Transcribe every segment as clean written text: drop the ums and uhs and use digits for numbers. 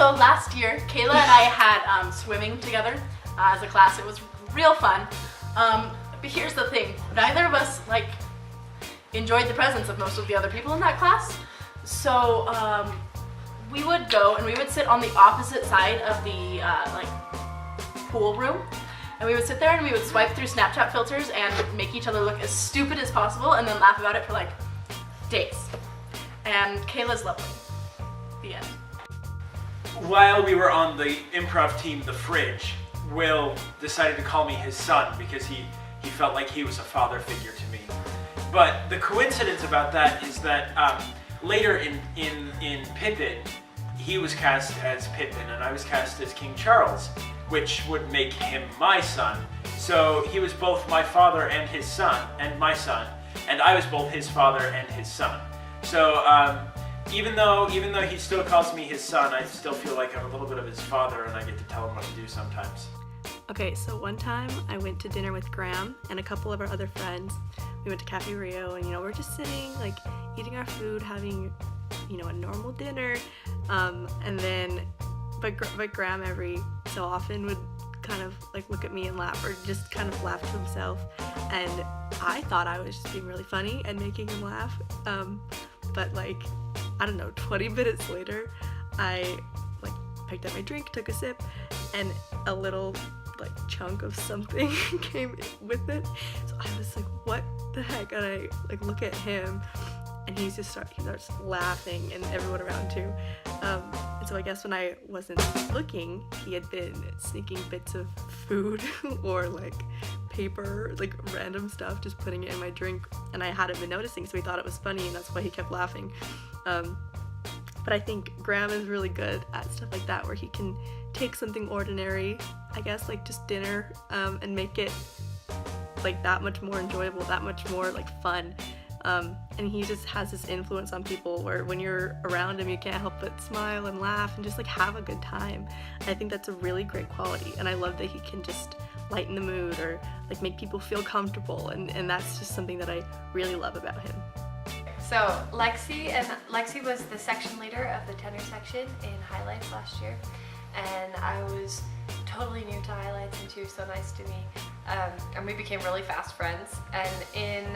So last year, Kayla and I had swimming together as a class. It was real fun. But here's the thing, neither of us enjoyed the presence of most of the other people in that class. So we would go and we would sit on the opposite side of the pool room, and we would sit there and we would swipe through Snapchat filters and make each other look as stupid as possible and then laugh about it for days. And Kayla's lovely. The end. While we were on the improv team, The Fridge, Will decided to call me his son because he felt like he was a father figure to me. But the coincidence about that is that later in Pippin, he was cast as Pippin and I was cast as King Charles, which would make him my son. So he was both my father and his son, and my son, and I was both his father and his son. So even though he still calls me his son, I still feel like I'm a little bit of his father and I get to tell him what to do sometimes. Okay, so one time I went to dinner with Graham and a couple of our other friends. We went to Cafe Rio and, we're just sitting, eating our food, having, a normal dinner. And then, but Graham every so often would kind of look at me and laugh, or just kind of laugh to himself. And I thought I was just being really funny and making him laugh. But I don't know, 20 minutes later, I picked up my drink, took a sip, and a little chunk of something came with it. So I was like, what the heck? And I look at him and he starts laughing, and everyone around too. And so I guess when I wasn't looking, he had been sneaking bits of food or paper, random stuff, just putting it in my drink, and I hadn't been noticing, so he thought it was funny, and that's why he kept laughing. But I think Graham is really good at stuff like that, where he can take something ordinary, I guess, just dinner, and make it that much more enjoyable, that much more fun. And he just has this influence on people where when you're around him, you can't help but smile and laugh and just have a good time. I think that's a really great quality, and I love that he can just lighten the mood or make people feel comfortable, and that's just something that I really love about him. So Lexi was the section leader of the tenor section in Highlights last year, and I was totally new to Highlights, and she was so nice to me, and we became really fast friends. And in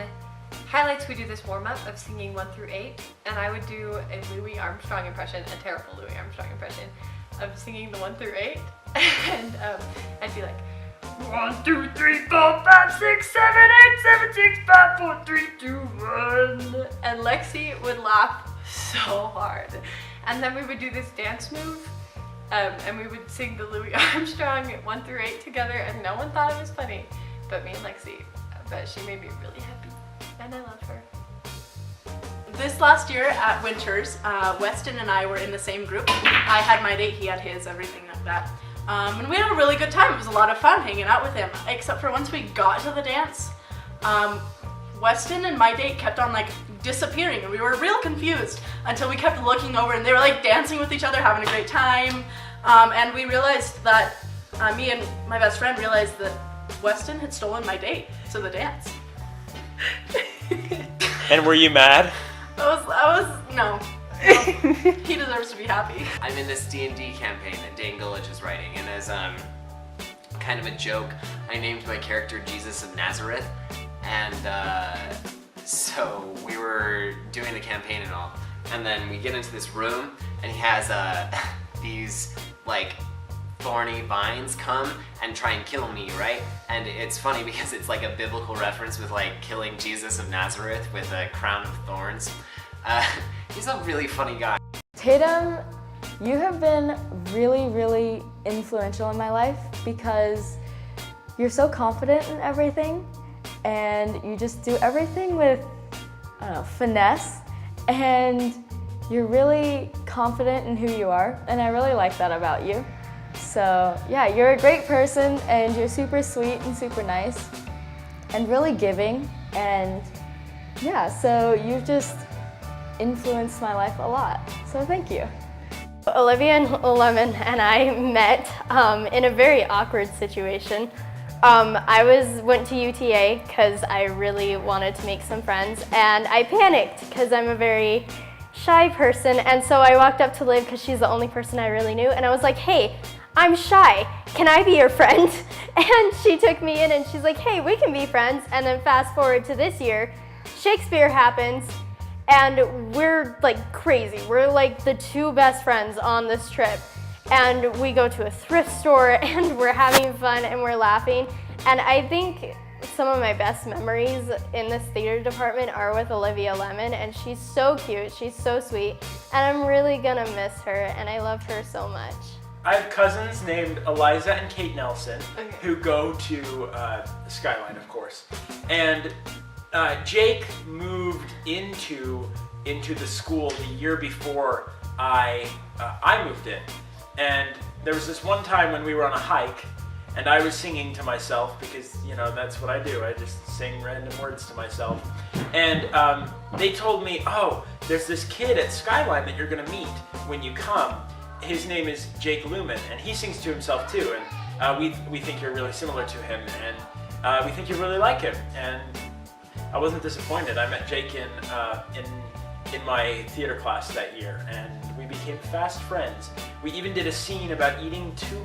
Highlights we do this warm-up of singing 1 through 8, and I would do a Louis Armstrong impression, a terrible Louis Armstrong impression, of singing the 1 through 8, and I'd be like, 1, 2, 3, 4, 5, 6, 7, 8, 7, 6, 5, 4, 3, 2, 1. And Lexi would laugh so hard. And then we would do this dance move, and we would sing the Louis Armstrong 1 through 8 together, and no one thought it was funny, but me and Lexi. But she made me really happy, and I love her. This last year at Winters, Weston and I were in the same group. I had my date, he had his, everything like that. And we had a really good time. It was a lot of fun hanging out with him, except for once we got to the dance, Weston and my date kept on disappearing, and we were real confused until we kept looking over and they were dancing with each other, having a great time. And we realized that, me and my best friend realized that Weston had stolen my date to the dance. And were you mad? No. He deserves to be happy. I'm in this D&D campaign that Dane Gullidge is writing, and as kind of a joke, I named my character Jesus of Nazareth, and so we were doing the campaign and all, and then we get into this room, and he has these thorny vines come and try and kill me, right? And it's funny because it's a biblical reference with killing Jesus of Nazareth with a crown of thorns. He's a really funny guy. Tatum, you have been really, really influential in my life because you're so confident in everything, and you just do everything with, finesse, and you're really confident in who you are, and I really like that about you. So yeah, you're a great person, and you're super sweet and super nice and really giving, and yeah, so you've just influenced my life a lot, so thank you. Olivia and Lemon and I met in a very awkward situation. I went to UTA because I really wanted to make some friends, and I panicked because I'm a very shy person, and so I walked up to Liv because she's the only person I really knew, and I was like, hey, I'm shy, can I be your friend? And she took me in and she's like, hey, we can be friends. And then fast forward to this year, Shakespeare happens, and we're like crazy. We're like the two best friends on this trip. And we go to a thrift store and we're having fun and we're laughing. And I think some of my best memories in this theater department are with Olivia Lemon, and she's so cute, she's so sweet, and I'm really gonna miss her, and I love her so much. I have cousins named Eliza and Kate Nelson who go to Skyline, of course. And Jake moved into the school the year before I moved in. And there was this one time when we were on a hike, and I was singing to myself because, you know, that's what I do. I just sing random words to myself. And they told me, oh, there's this kid at Skyline that you're gonna meet when you come. His name is Jake Lumen, and he sings to himself too. And we think you're really similar to him, and we think you really like him. And I wasn't disappointed. I met Jake in my theater class that year, and we became fast friends. We even did a scene about eating too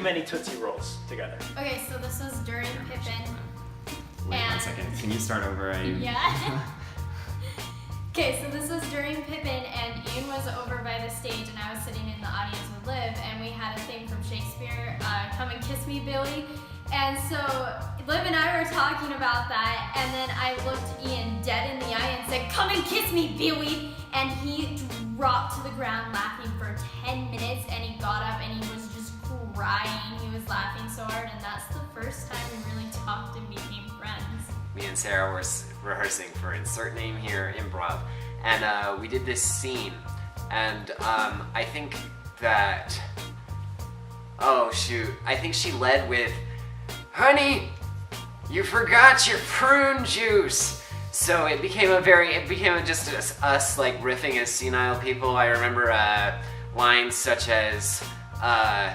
many Tootsie Rolls together. Okay, so this was during Pippin. Wait And- 1 second. Can you start over? Yeah. Okay, so this was during Pippin, and Ian was over by the stage, and I was sitting in the audience with Liv, and we had a thing from Shakespeare, Come and Kiss Me, Billy. And so Liv and I were talking about that, and then I looked Ian dead in the eye and said, come and kiss me, Billy! And he dropped to the ground laughing for 10 minutes, and he got up and he was just crying. He was laughing so hard, and that's the first time we really talked and became friends. Me and Sarah were rehearsing for Insert Name Here improv, and we did this scene, and I think that, oh shoot, I think she led with, honey, you forgot your prune juice. So it became just us like riffing as senile people. I remember lines such as, I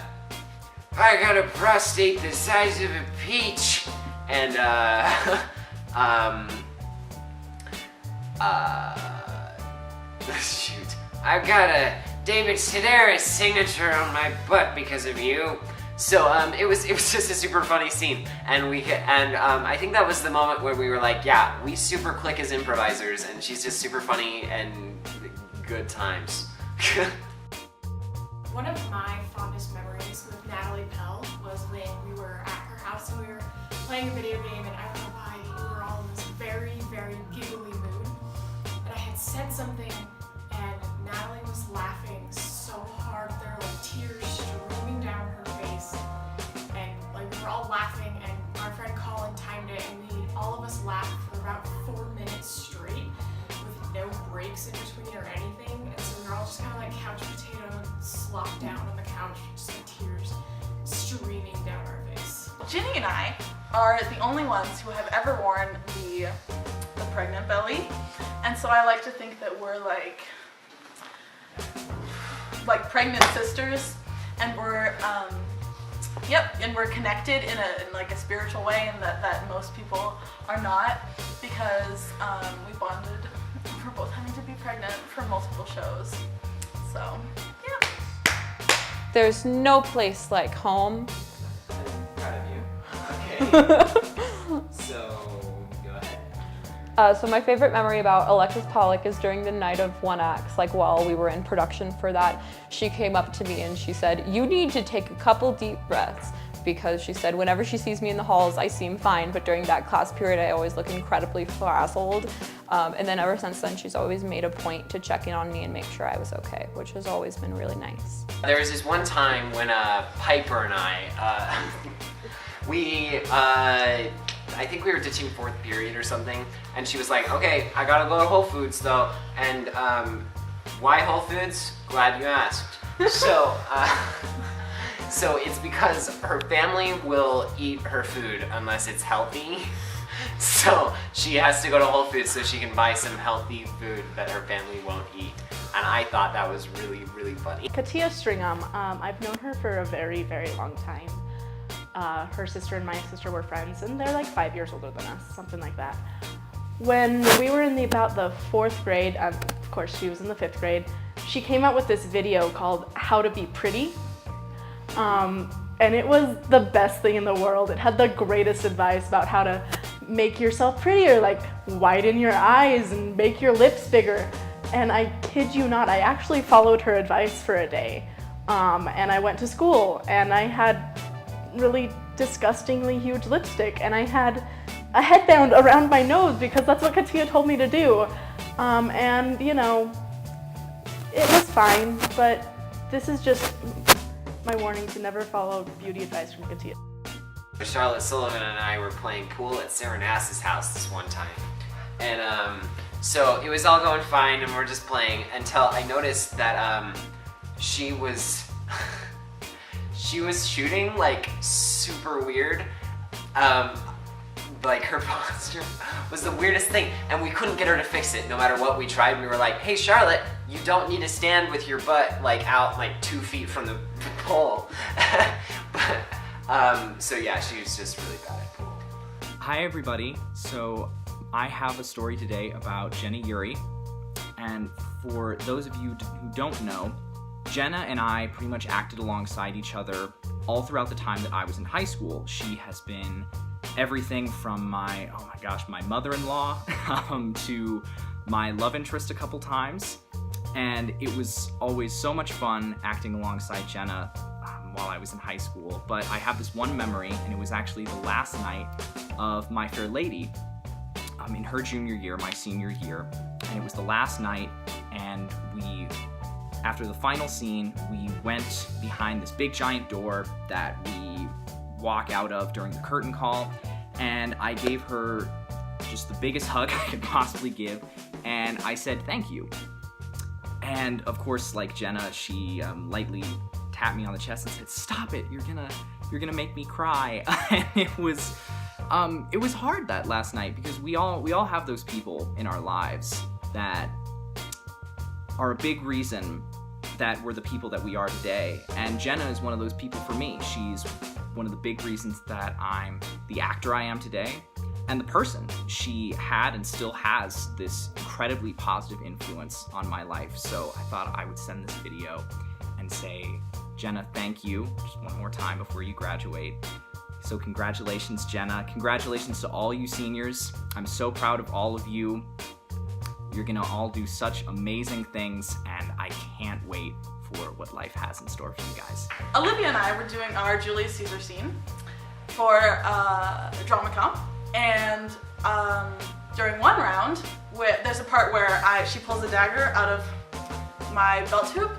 got a prostate the size of a peach, and shoot, I've got a David Sedaris signature on my butt because of you. So it was just a super funny scene, and I think that was the moment where we were like, yeah, we super click as improvisers, and she's just super funny and good times. One of my fondest memories with Natalie Pell was when we were at her house and we were playing a video game, and I don't know why we were all in this very, very giggly mood. And I had said something, and Natalie was laughing so hard, there were like tears streaming down her face. And like we were all laughing, and our friend Colin timed it, and all of us laughed for about 4 minutes straight with no breaks in between or anything. And so we were all just kind of like couch potato and slopped down on the couch, just like tears streaming down our face. Ginny and I are the only ones who have ever worn the pregnant belly, and so I like to think that we're like pregnant sisters, and we're and we're connected in like a spiritual way, and that most people are not, because we bonded for both having to be pregnant for multiple shows. So yeah. There's no place like home. I'm proud of you. Okay. So, go ahead. So my favorite memory about Alexis Pollock is during the night of One Acts, like while we were in production for that, she came up to me and she said, you need to take a couple deep breaths, because she said whenever she sees me in the halls, I seem fine, but during that class period, I always look incredibly frazzled. And then ever since then, she's always made a point to check in on me and make sure I was okay, which has always been really nice. There was this one time when Piper and I, I think we were ditching fourth period or something, and she was like, okay, I gotta go to Whole Foods though. And why Whole Foods? Glad you asked. So, so it's because her family will eat her food unless it's healthy. So she has to go to Whole Foods so she can buy some healthy food that her family won't eat. And I thought that was really, really funny. Katia Stringham, I've known her for a very, very long time. Her sister and my sister were friends, and they're like 5 years older than us, something like that. When we were in about the fourth grade, of course she was in the 5th grade, she came out with this video called How to Be Pretty. And it was the best thing in the world. It had the greatest advice about how to make yourself prettier, like widen your eyes and make your lips bigger. And I kid you not, I actually followed her advice for a day. And I went to school and I had really disgustingly huge lipstick and I had a headband around my nose because that's what Katia told me to do. And you know, it was fine, but this is just my warning to never follow beauty advice from Katia. Charlotte Sullivan and I were playing pool at Sarah Nass's house this one time. And so it was all going fine and we're just playing until I noticed that she was shooting like super weird. Like her posture was the weirdest thing and we couldn't get her to fix it no matter what we tried. We were like, hey Charlotte, you don't need to stand with your butt like out like 2 feet from the pole. So yeah, she was just really bad at pool. Hi everybody, so I have a story today about Jenna Yuri, and for those of you who don't know, Jenna and I pretty much acted alongside each other all throughout the time that I was in high school. She has been everything from my mother-in-law to my love interest a couple times, and it was always so much fun acting alongside Jenna while I was in high school. But I have this one memory, and it was actually the last night of My Fair Lady in her junior year, my senior year, and it was the last night, and after the final scene, we went behind this big giant door that we walk out of during the curtain call, and I gave her just the biggest hug I could possibly give, and I said thank you. And of course, like Jenna, she lightly tapped me on the chest and said, "Stop it! You're gonna make me cry." And it was hard that last night because we all have those people in our lives that are a big reason that we're the people that we are today. And Jenna is one of those people for me. She's one of the big reasons that I'm the actor I am today, and the person. She had and still has this incredibly positive influence on my life. So I thought I would send this video and say, Jenna, thank you just one more time before you graduate. So congratulations, Jenna. Congratulations to all you seniors. I'm so proud of all of you. You're gonna all do such amazing things, and I can't wait for what life has in store for you guys. Olivia and I were doing our Julius Caesar scene for drama comp, and during one round, there's a part where she pulls a dagger out of my belt hoop,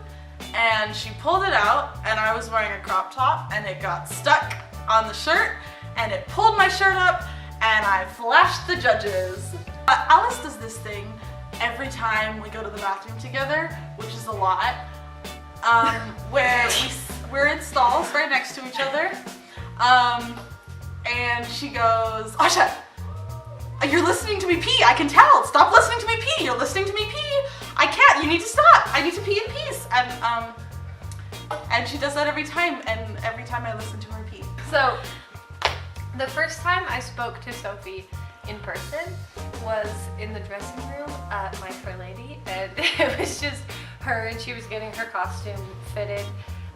and she pulled it out, and I was wearing a crop top, and it got stuck on the shirt, and it pulled my shirt up, and I flashed the judges. Alice does this thing every time we go to the bathroom together, which is a lot, where we're in stalls right next to each other, and she goes, Asha, you're listening to me pee, I can tell, stop listening to me pee, you're listening to me pee, I can't, you need to stop, I need to pee in peace, and she does that every time, and every time I listen to her pee. So, the first time I spoke to Sophie in person was in the dressing room at My Fair Lady, and it was just her, and she was getting her costume fitted,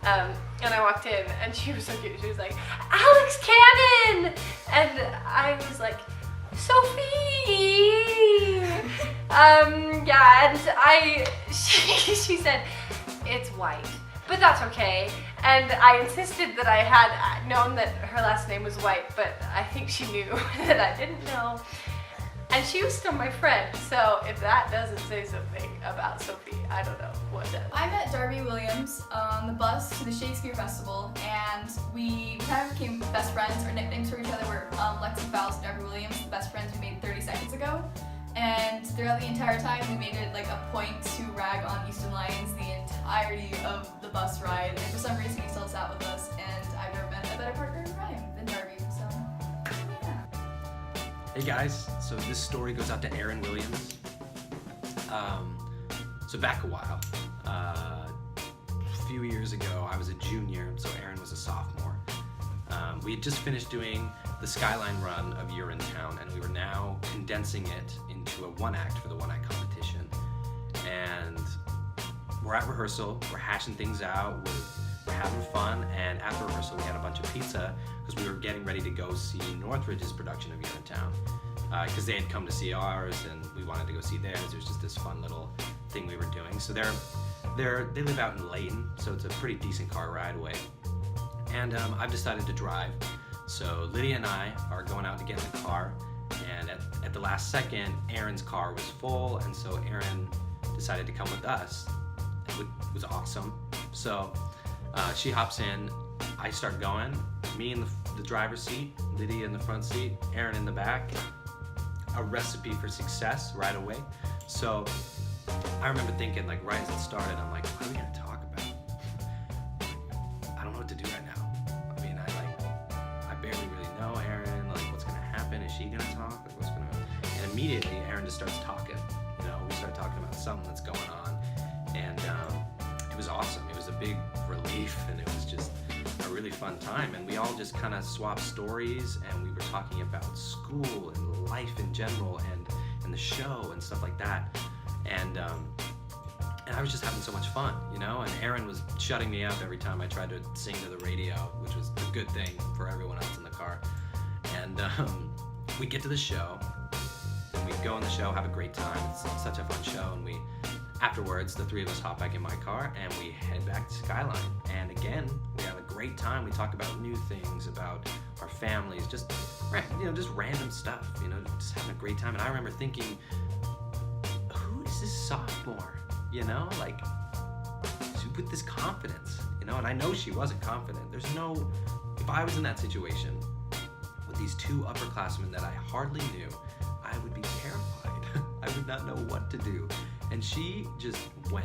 and I walked in, and she was so cute. She was like, Alex Cannon! And I was like, Sophie! Yeah, and she said, it's white, but that's okay. And I insisted that I had known that her last name was White, but I think she knew that I didn't know. And she was still my friend, so if that doesn't say something about Sophie, I don't know what does. I met Darby Williams on the bus to the Shakespeare Festival, and we kind of became best friends. Our nicknames for each other were Lexi Fowles and Darby Williams, the best friends we made 30 seconds ago. And throughout the entire time, we made it like a point to rag on Easton Lions the entirety of the bus ride. And for some reason, he still sat with us, and I've never met a better partner in crime than Darby, so yeah. Hey guys, so this story goes out to Aaron Williams. So back a while, a few years ago, I was a junior, so Aaron was a sophomore. We had just finished doing the Skyline run of You're in Town, and we were now condensing it into a one-act for the one-act competition. And we're at rehearsal, we're hashing things out, we're having fun, and after rehearsal we had a bunch of pizza because we were getting ready to go see Northridge's production of Urinetown. Because they had come to see ours and we wanted to go see theirs. It was just this fun little thing we were doing. So they live out in Layton, so it's a pretty decent car ride away. And I've decided to drive. So Lydia and I are going out to get in the car, and at the last second, Erin's car was full, and so Erin decided to come with us. It was awesome. So she hops in, I start going, me in the driver's seat, Lydia in the front seat, Erin in the back. A recipe for success right away. So I remember thinking, like, right as it started, I'm like, what are we gonna talk about? I don't know what to do right now. I mean, I barely really know Erin. Like, what's gonna happen? Is she gonna talk? Like, what's gonna? And immediately, Erin just starts talking. You know, we start talking about something that's going on, and it was awesome. It was a big relief, and it was just a really fun time. And we all just kind of swapped stories, and we were talking about school and life in general, and the show and stuff like that. And I was just having so much fun, you know. And Erin was shutting me up every time I tried to sing to the radio, which was a good thing for everyone else in the car. And we get to the show, and we go on the show, have a great time. It's such a fun show, and afterwards, the three of us hop back in my car and we head back to Skyline. And again, we have a great time. We talk about new things, about our families, just random stuff, just having a great time. And I remember thinking, who is this sophomore, like with this confidence, and I know she wasn't confident. If I was in that situation with these two upperclassmen that I hardly knew, I would be terrified. I would not know what to do. And she just went,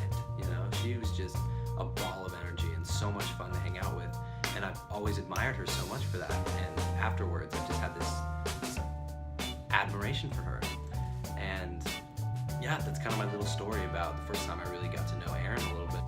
she was just a ball of energy and so much fun to hang out with. And I've always admired her so much for that. And afterwards, I've just had this admiration for her. And yeah, that's kind of my little story about the first time I really got to know Erin a little bit.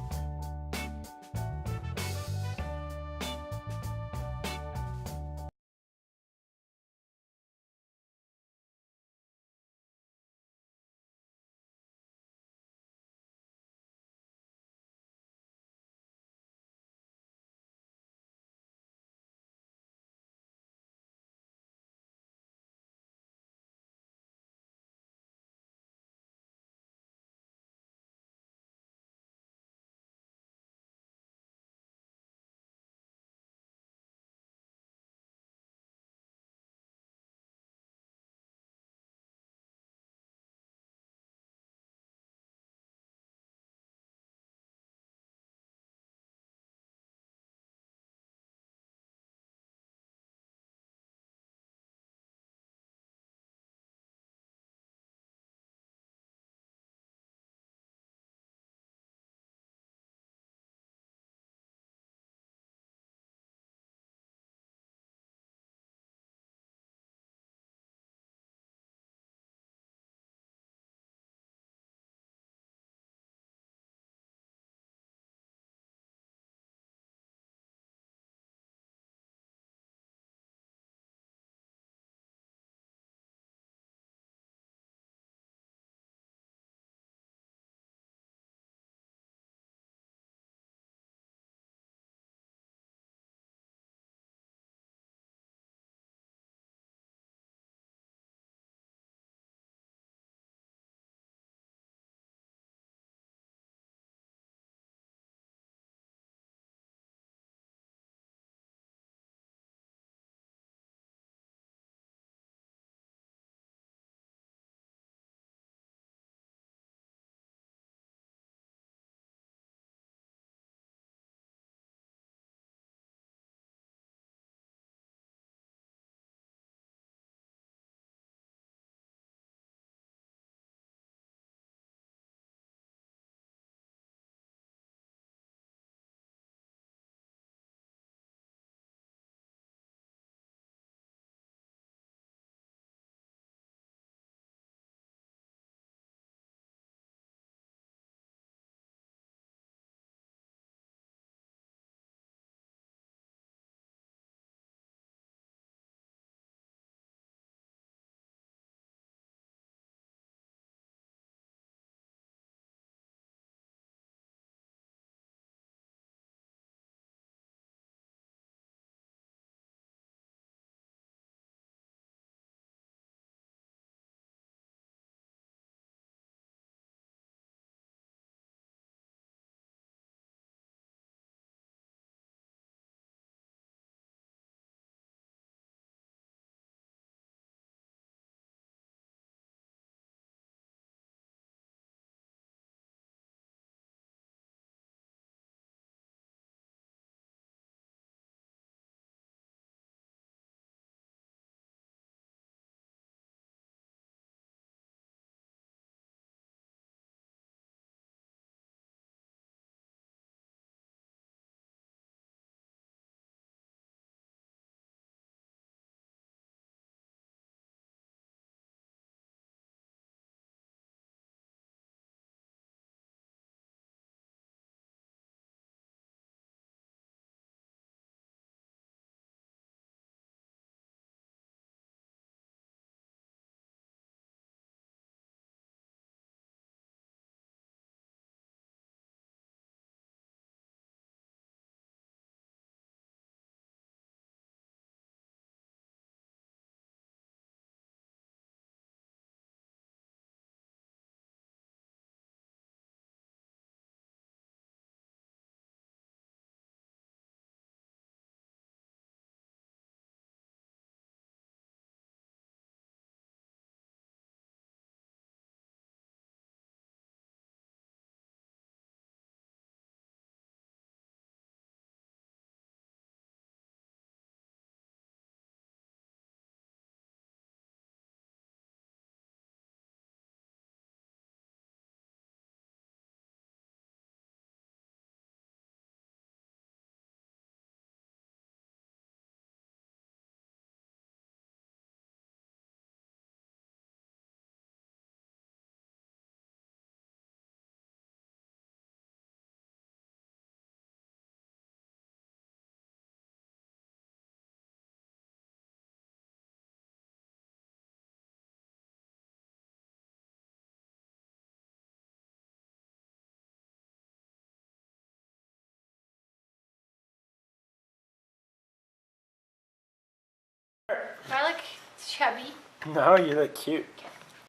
chubby. No, you look cute.